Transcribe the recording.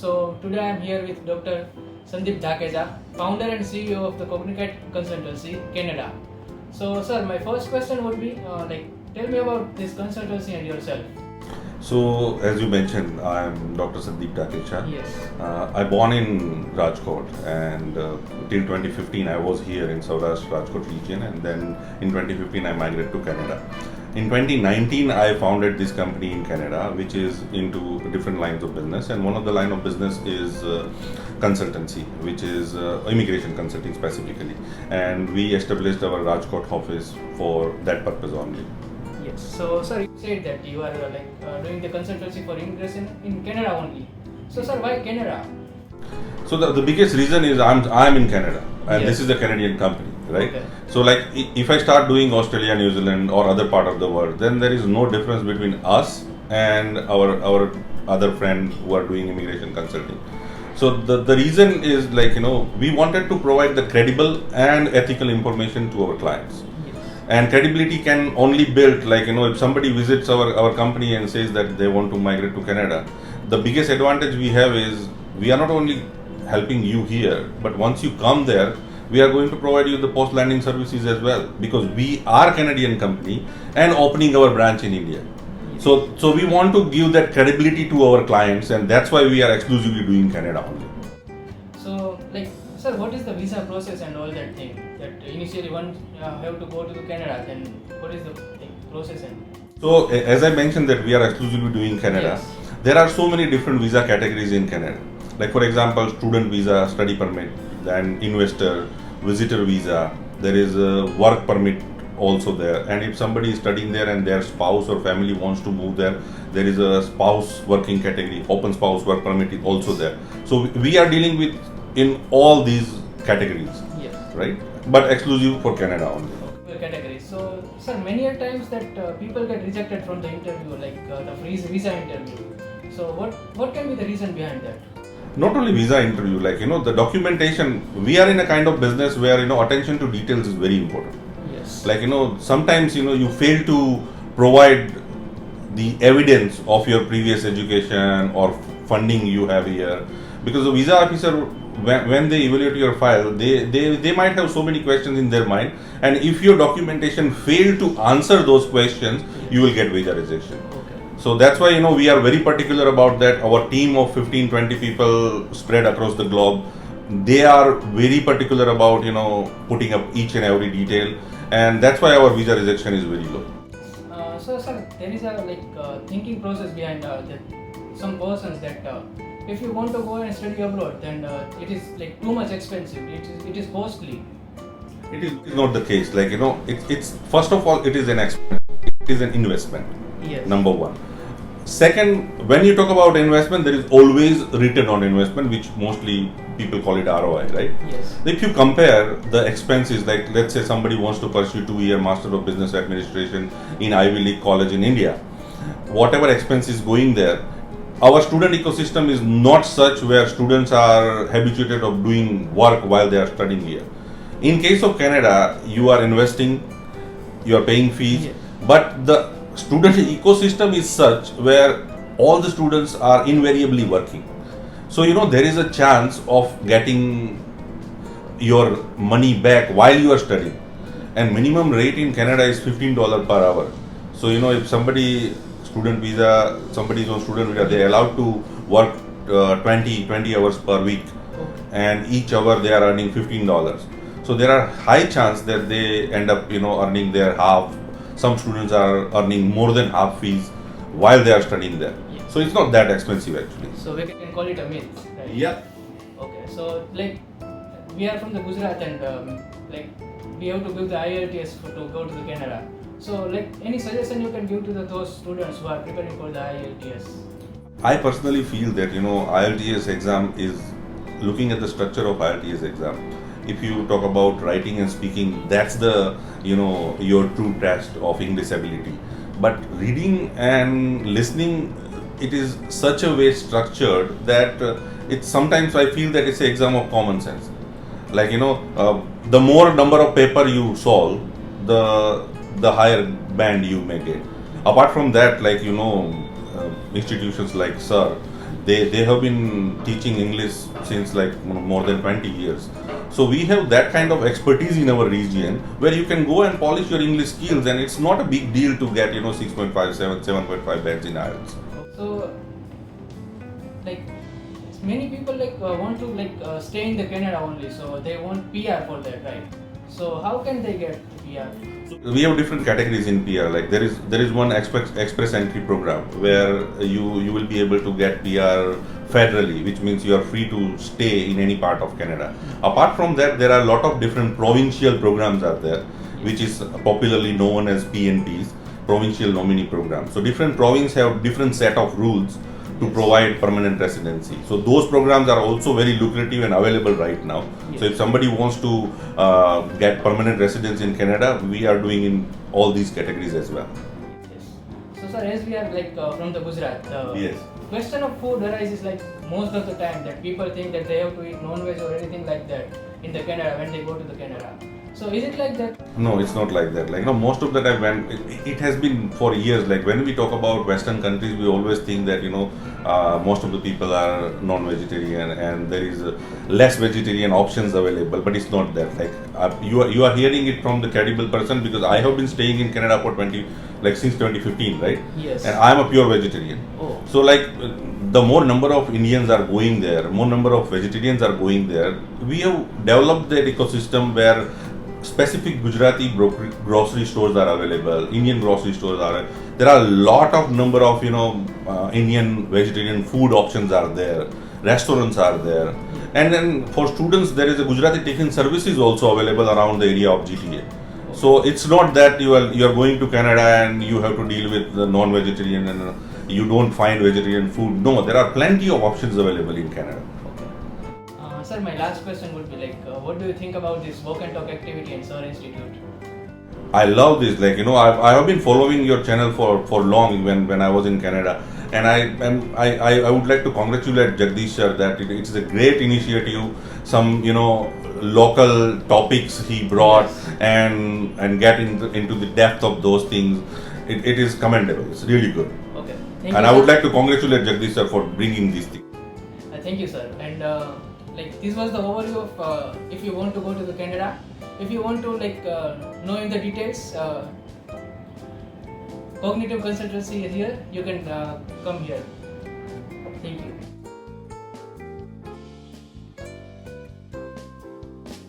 So today I am here with Dr. Sandip Dhakecha, founder and CEO of the Cognikite consultancy, Canada. So sir, my first question would be tell me about this consultancy and yourself. So, as you mentioned, I am Dr. Sandip Dhakecha. Yes. I born in Rajkot, and till 2015 I was here in Saurashtra Rajkot region, and then in 2015 I migrated to Canada. In 2019 I founded this company in Canada, which is into different lines of business, and one of the line of business is consultancy, which is immigration consulting specifically, and we established our Rajkot office for that purpose only. Yes. So sir, you said that you are doing the consultancy for immigration in Canada only. So sir, why Canada? So the biggest reason is I'm in Canada, and Yes. this is a Canadian company, right? Okay. So if I start doing Australia, New Zealand or other part of the world, then there is no difference between us and our other friend who are doing immigration consulting. So the reason is we wanted to provide the credible and ethical information to our clients. And credibility can only build if somebody visits our company and says that they want to migrate to Canada, the biggest advantage we have is we are not only helping you here, but once you come there, we are going to provide you the post-landing services as well, because we are Canadian company and opening our branch in India. So we want to give that credibility to our clients, and that's why we are exclusively doing Canada only. So sir, what is the visa process and all that thing? That initially one have to go to Canada, then what is the process and? So as I mentioned that we are exclusively doing Canada, Yes. There are so many different visa categories in Canada. Like for example, student visa, study permit, then investor, visitor visa. There is a work permit also there. And if somebody is studying there and their spouse or family wants to move there, there is a spouse working category, open spouse work permit is also there. So we are dealing with in all these categories, Yes. right? But exclusive for Canada only. Category. So sir, many a times that people get rejected from the interview, the visa interview. So what can be the reason behind that? Not only visa interview, the documentation, we are in a kind of business where attention to details is very important. Yes. Sometimes you fail to provide the evidence of your previous education or funding you have here, because the visa officer, when they evaluate your file, they might have so many questions in their mind, and if your documentation fail to answer those questions, you will get visa rejection. So that's why we are very particular about that. Our team of 15-20 people spread across the globe, they are very particular about putting up each and every detail, and that's why our visa rejection is very low. So sir, there is a thinking process behind that. Some persons that if you want to go and study abroad, then it is too much expensive. It is costly. It is not the case. It's first of all, it is an expense. It is an investment. Yes. Number one. Second, when you talk about investment, there is always return on investment, which mostly people call it ROI, right? Yes. If you compare the expenses, let's say somebody wants to pursue 2-year Master of Business Administration in Ivy League college in India, whatever expense is going there, our student ecosystem is not such where students are habituated of doing work while they are studying here. In case of Canada, you are investing, you are paying fees, Yes. but the student ecosystem is such where all the students are invariably working. So there is a chance of getting your money back while you are studying, and minimum rate in Canada is $15 per hour. So if somebody is on student visa, they are allowed to work 20 hours per week, and each hour they are earning $15. So there are high chance that they end up earning their half. Some students are earning more than half fees while they are studying there. Yes. So it's not that expensive actually. So we can call it a myth, right? Yeah. Okay. So we are from the Gujarat, and we have to give the IELTS to go to the Canada. So any suggestion you can give to those students who are preparing for the IELTS? I personally feel that IELTS exam is, looking at the structure of IELTS exam, if you talk about writing and speaking, that's the your true test of English ability. But reading and listening, it is such a way structured that it's sometimes I feel that it's an exam of common sense. The more number of paper you solve, the higher band you may get. Apart from that, institutions like SIR, They have been teaching English since like more than 20 years. So we have that kind of expertise in our region where you can go and polish your English skills, and it's not a big deal to get 6.5, 7.5 bands in IELTS. So like many people want to stay in the Canada only, so they want PR for that, right? So how can they get PR? So we have different categories in PR. Like there is one express entry program where you will be able to get PR federally, which means you are free to stay in any part of Canada. Apart from that, there are a lot of different provincial programs out there, which is popularly known as PNPs, provincial nominee programs. So different provinces have different set of rules to provide permanent residency. So those programs are also very lucrative and available right now. Yes. So if somebody wants to get permanent residence in Canada, we are doing in all these categories as well. Yes. So sir, as we are from the Gujarat, Yes. question of food arises most of the time that people think that they have to eat non-veg or anything like that in the Canada when they go to the Canada. So is it like that? No, it's not like that. Most of the time when it has been for years, like when we talk about Western countries, we always think that most of the people are non-vegetarian and there is less vegetarian options available, but it's not that. You are hearing it from the credible person, because I have been staying in Canada for since 2015, right? Yes. And I am a pure vegetarian. Oh. So the more number of Indians are going there, more number of vegetarians are going there, we have developed that ecosystem where specific Gujarati grocery stores are available, Indian grocery stores are. There are a lot of number of Indian vegetarian food options are there, restaurants are there, and then for students there is a Gujarati tiffin services also available around the area of GTA. So it's not that you are going to Canada and you have to deal with the non-vegetarian and you don't find vegetarian food. No, there are plenty of options available in Canada. Sir, my last question would be what do you think about this walk and talk activity in Sir Institute? I love this. I have been following your channel for long when I was in Canada, and I would like to congratulate Jagdish sir that it's a great initiative. Some local topics he brought, and get into the depth of those things. It is commendable. It's really good. Okay. And I would like to congratulate Jagdish sir for bringing these things. Thank you, sir. And this was the overview of if you want to go to the Canada. If you want to know in the details, cognitive consultancy is here. You can come here. Thank you.